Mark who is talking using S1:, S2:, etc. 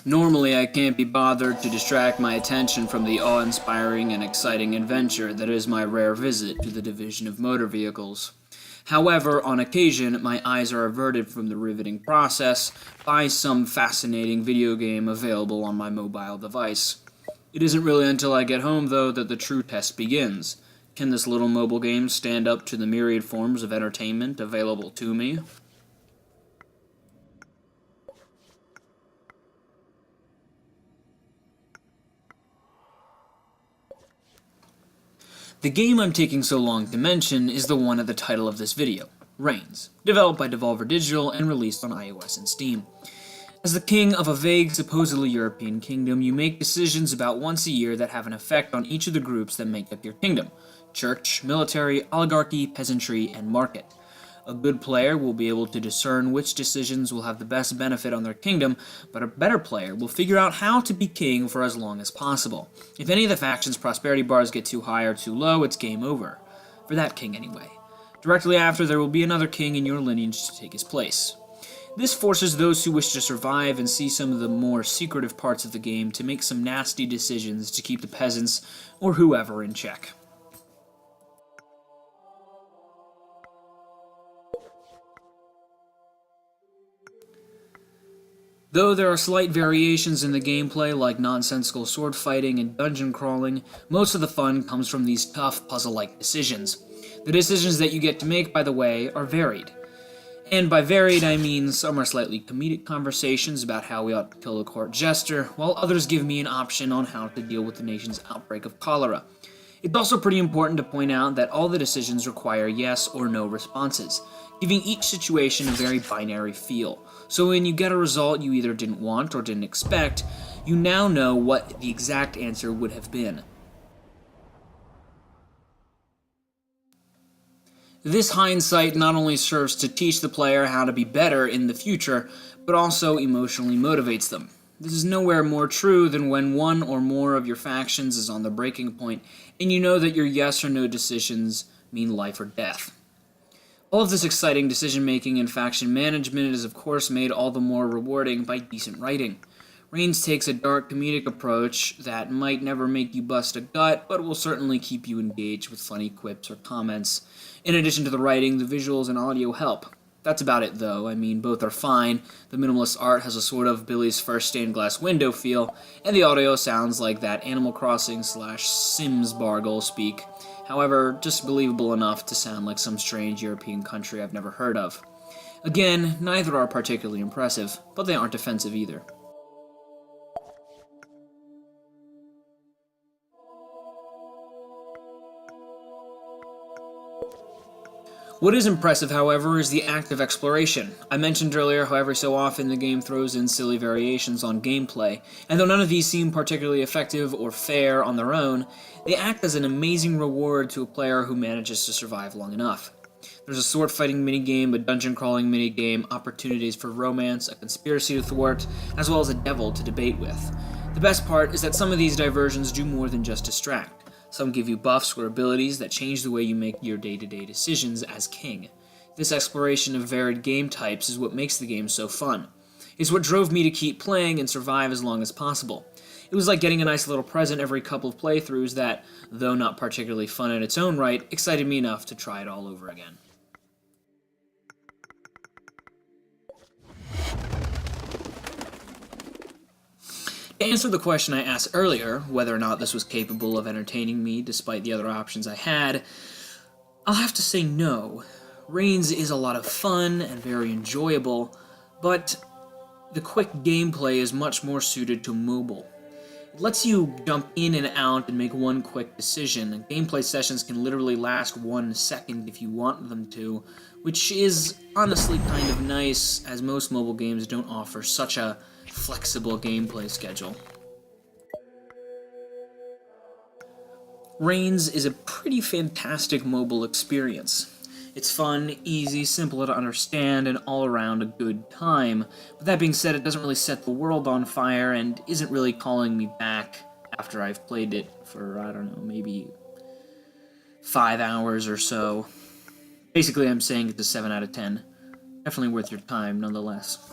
S1: Normally, I can't be bothered to distract my attention from the awe-inspiring and exciting adventure that is my rare visit to the division of motor vehicles. However, on occasion, my eyes are averted from the riveting process by some fascinating video game available on my mobile device. It isn't really until I get home, though, that the true test begins. Can this little mobile game stand up to the myriad forms of entertainment available to me? The game I'm taking so long to mention is the one at the title of this video, Reigns, developed by Devolver Digital and released on iOS and Steam. As the king of a vague, supposedly European kingdom, you make decisions about once a year that have an effect on each of the groups that make up your kingdom: church, military, oligarchy, peasantry, and market. A good player will be able to discern which decisions will have the best benefit on their kingdom, but a better player will figure out how to be king for as long as possible. If any of the factions' prosperity bars get too high or too low, it's game over. For that king, anyway. Directly after, there will be another king in your lineage to take his place. This forces those who wish to survive and see some of the more secretive parts of the game to make some nasty decisions to keep the peasants or whoever in check. Though there are slight variations in the gameplay like nonsensical sword fighting and dungeon crawling, most of the fun comes from these tough puzzle-like decisions. The decisions that you get to make, by the way, are varied. And by varied, I mean some are slightly comedic conversations about how we ought to kill the court jester, while others give me an option on how to deal with the nation's outbreak of cholera. It's also pretty important to point out that all the decisions require yes or no responses, giving each situation a very binary feel. So when you get a result you either didn't want or didn't expect, you now know what the exact answer would have been. This hindsight not only serves to teach the player how to be better in the future, but also emotionally motivates them. This is nowhere more true than when one or more of your factions is on the breaking point, and you know that your yes or no decisions mean life or death. All of this exciting decision-making and faction management is of course made all the more rewarding by decent writing. Reigns takes a dark comedic approach that might never make you bust a gut, but will certainly keep you engaged with funny quips or comments. In addition to the writing, the visuals and audio help. That's about it though. I mean, both are fine. The minimalist art has a sort of Billy's first stained glass window feel, and the audio sounds like that Animal Crossing / Sims bargle speak. However, just believable enough to sound like some strange European country I've never heard of. Again, neither are particularly impressive, but they aren't offensive either. What is impressive, however, is the act of exploration. I mentioned earlier how every so often the game throws in silly variations on gameplay, and though none of these seem particularly effective or fair on their own, they act as an amazing reward to a player who manages to survive long enough. There's a sword fighting minigame, a dungeon crawling minigame, opportunities for romance, a conspiracy to thwart, as well as a devil to debate with. The best part is that some of these diversions do more than just distract. Some give you buffs or abilities that change the way you make your day-to-day decisions as king. This exploration of varied game types is what makes the game so fun. It's what drove me to keep playing and survive as long as possible. It was like getting a nice little present every couple of playthroughs that, though not particularly fun in its own right, excited me enough to try it all over again. To answer the question I asked earlier, whether or not this was capable of entertaining me despite the other options I had, I'll have to say no. Reigns is a lot of fun and very enjoyable, but the quick gameplay is much more suited to mobile. It lets you jump in and out and make one quick decision, and gameplay sessions can literally last 1 second if you want them to, which is honestly kind of nice, as most mobile games don't offer such a flexible gameplay schedule. Reigns is a pretty fantastic mobile experience. It's fun, easy, simple to understand, and all around a good time. But that being said, it doesn't really set the world on fire and isn't really calling me back after I've played it for, I don't know, maybe 5 hours or so. Basically, I'm saying it's a 7 out of 10. Definitely worth your time, nonetheless.